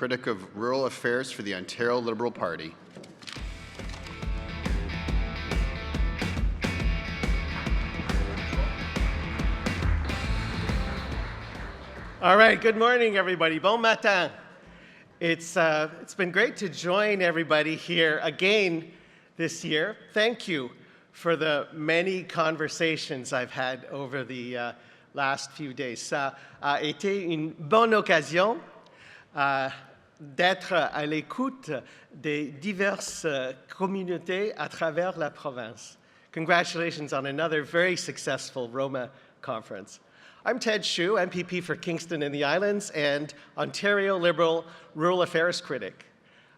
Critic of Rural Affairs for the Ontario Liberal Party. All right, good morning, everybody. Bon matin. It's been great to join everybody here again this year. Thank you for the many conversations I've had over the last few days. Ça a été une bonne occasion d'être à l'écoute des diverses communautés à travers la province. Congratulations on another very successful Roma conference. I'm Ted Hsu, MPP for Kingston and the Islands and Ontario Liberal Rural Affairs Critic.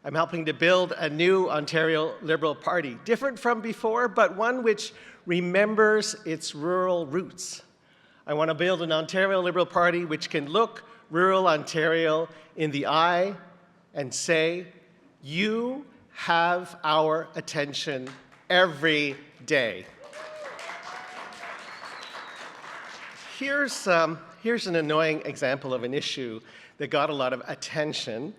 I'm helping to build a new Ontario Liberal Party, different from before, but one which remembers its rural roots. I want to build an Ontario Liberal Party which can look rural Ontario in the eye and say, you have our attention every day. Here's an annoying example of an issue that got a lot of attention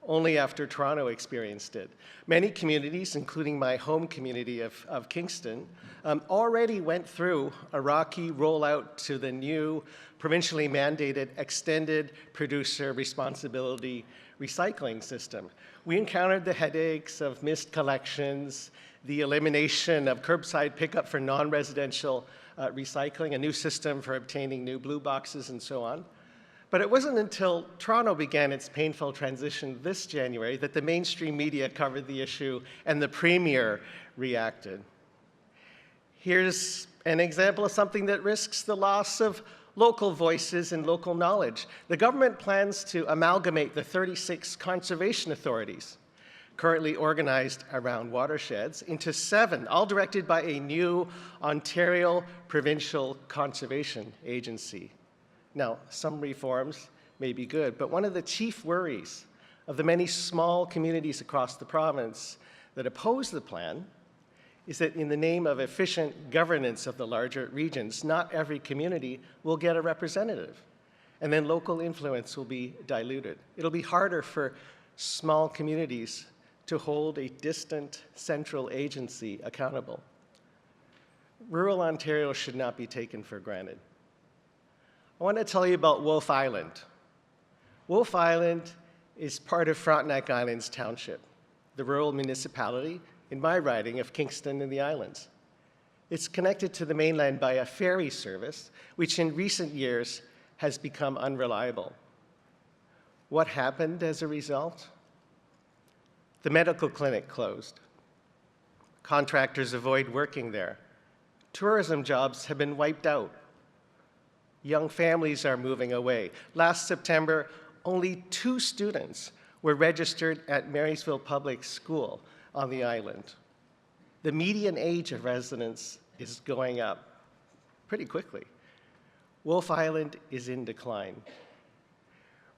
only after Toronto experienced it. Many communities, including my home community of Kingston, already went through a rocky rollout to the new provincially mandated extended producer responsibility recycling system. We encountered the headaches of missed collections, the elimination of curbside pickup for non-residential recycling, a new system for obtaining new blue boxes, and so on. But it wasn't until Toronto began its painful transition this January that the mainstream media covered the issue and the Premier reacted. Here's an example of something that risks the loss of local voices and local knowledge. The government plans to amalgamate the 36 conservation authorities currently organized around watersheds into 7, all directed by a new Ontario Provincial Conservation Agency. Now, some reforms may be good, but one of the chief worries of the many small communities across the province that oppose the plan is that in the name of efficient governance of the larger regions, not every community will get a representative, and then local influence will be diluted. It'll be harder for small communities to hold a distant central agency accountable. Rural Ontario should not be taken for granted. I want to tell you about Wolfe Island. Wolfe Island is part of Frontenac Islands Township, the rural municipality in my riding of Kingston and the Islands. It's connected to the mainland by a ferry service, which in recent years has become unreliable. What happened as a result? The medical clinic closed. Contractors avoid working there. Tourism jobs have been wiped out. Young families are moving away. Last September, only 2 students were registered at Marysville Public School on the island. The median age of residents is going up pretty quickly. Wolfe Island is in decline.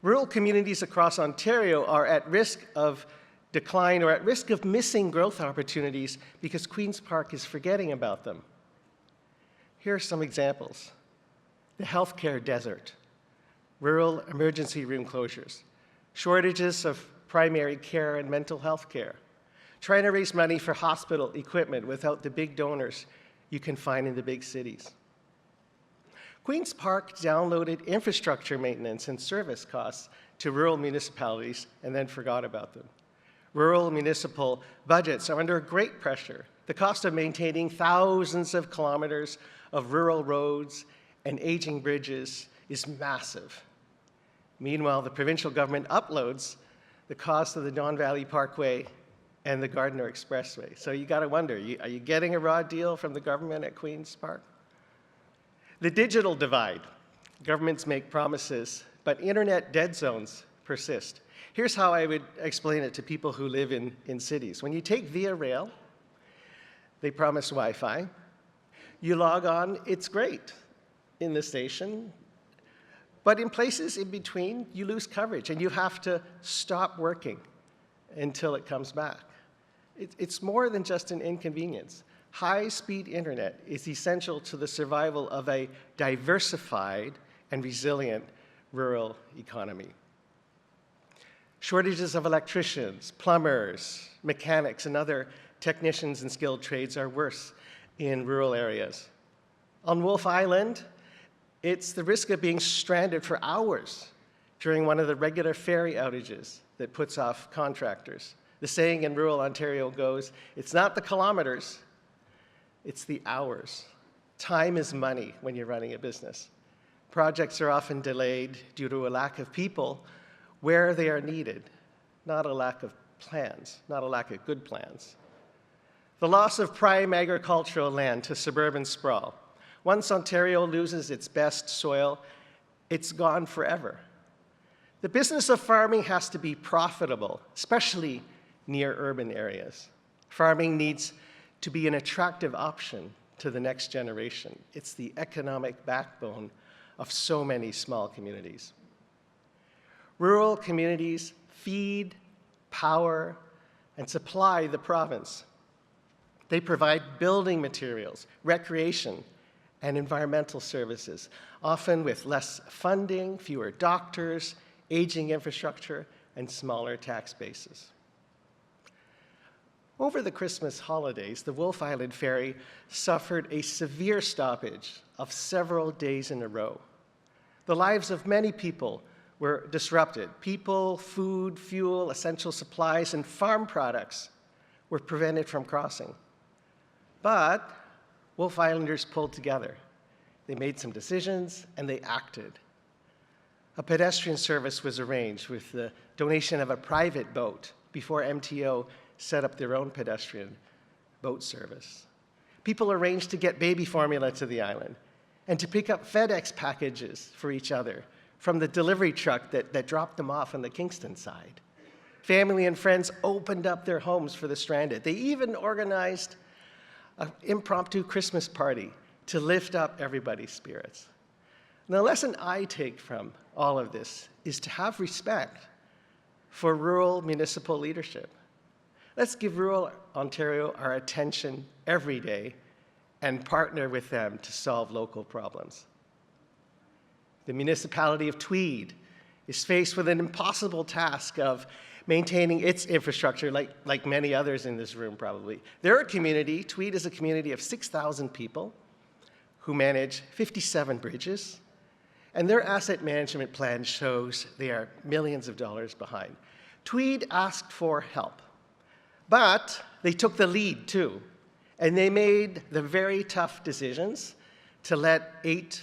Rural communities across Ontario are at risk of decline or at risk of missing growth opportunities because Queen's Park is forgetting about them. Here are some examples. The healthcare desert, rural emergency room closures, shortages of primary care and mental health care, trying to raise money for hospital equipment without the big donors you can find in the big cities. Queen's Park downloaded infrastructure maintenance and service costs to rural municipalities and then forgot about them. Rural municipal budgets are under great pressure. The cost of maintaining thousands of kilometers of rural roads and aging bridges is massive. Meanwhile, the provincial government uploads the cost of the Don Valley Parkway and the Gardiner Expressway. So you got to wonder, are you getting a raw deal from the government at Queen's Park? The digital divide. Governments make promises, but internet dead zones persist. Here's how I would explain it to people who live in cities. When you take Via Rail, they promise Wi-Fi. You log on, it's great in the station, but in places in between, you lose coverage and you have to stop working until it comes back. It's more than just an inconvenience. High-speed internet is essential to the survival of a diversified and resilient rural economy. Shortages of electricians, plumbers, mechanics, and other technicians and skilled trades are worse in rural areas. On Wolf Island, it's the risk of being stranded for hours during one of the regular ferry outages that puts off contractors. The saying in rural Ontario goes, it's not the kilometers, it's the hours. Time is money when you're running a business. Projects are often delayed due to a lack of people where they are needed, not a lack of plans, not a lack of good plans. The loss of prime agricultural land to suburban sprawl. Once Ontario loses its best soil, it's gone forever. The business of farming has to be profitable, especially near urban areas. Farming needs to be an attractive option to the next generation. It's the economic backbone of so many small communities. Rural communities feed, power, and supply the province. They provide building materials, recreation, and environmental services, often with less funding, fewer doctors, aging infrastructure, and smaller tax bases. Over the Christmas holidays, the Wolf Island Ferry suffered a severe stoppage of several days in a row. The lives of many people were disrupted. People, food, fuel, essential supplies, and farm products were prevented from crossing. But Wolf Islanders pulled together. They made some decisions, and they acted. A pedestrian service was arranged with the donation of a private boat before MTO set up their own pedestrian boat service. People arranged to get baby formula to the island and to pick up FedEx packages for each other from the delivery truck that dropped them off on the Kingston side. Family and friends opened up their homes for the stranded. They even organized an impromptu Christmas party to lift up everybody's spirits. And the lesson I take from all of this is to have respect for rural municipal leadership. Let's give rural Ontario our attention every day and partner with them to solve local problems. The municipality of Tweed is faced with an impossible task of maintaining its infrastructure, like many others in this room probably. They're a community, Tweed is a community of 6,000 people who manage 57 bridges, and their asset management plan shows they are millions of dollars behind. Tweed asked for help, but they took the lead too, and they made the very tough decisions to let 8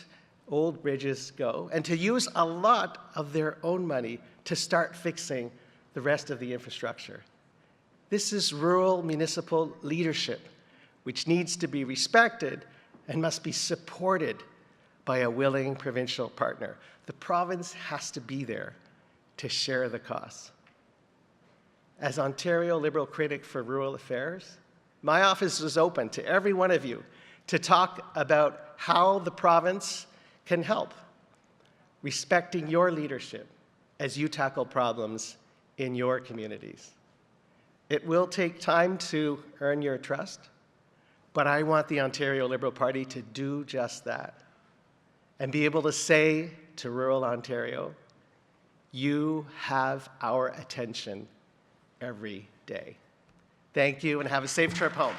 old bridges go and to use a lot of their own money to start fixing the rest of the infrastructure. This is rural municipal leadership, which needs to be respected and must be supported by a willing provincial partner. The province has to be there to share the costs. As Ontario Liberal critic for rural affairs, my office is open to every one of you to talk about how the province can help, respecting your leadership as you tackle problems in your communities. It will take time to earn your trust, but I want the Ontario Liberal Party to do just that and be able to say to rural Ontario, you have our attention every day. Thank you and have a safe trip home.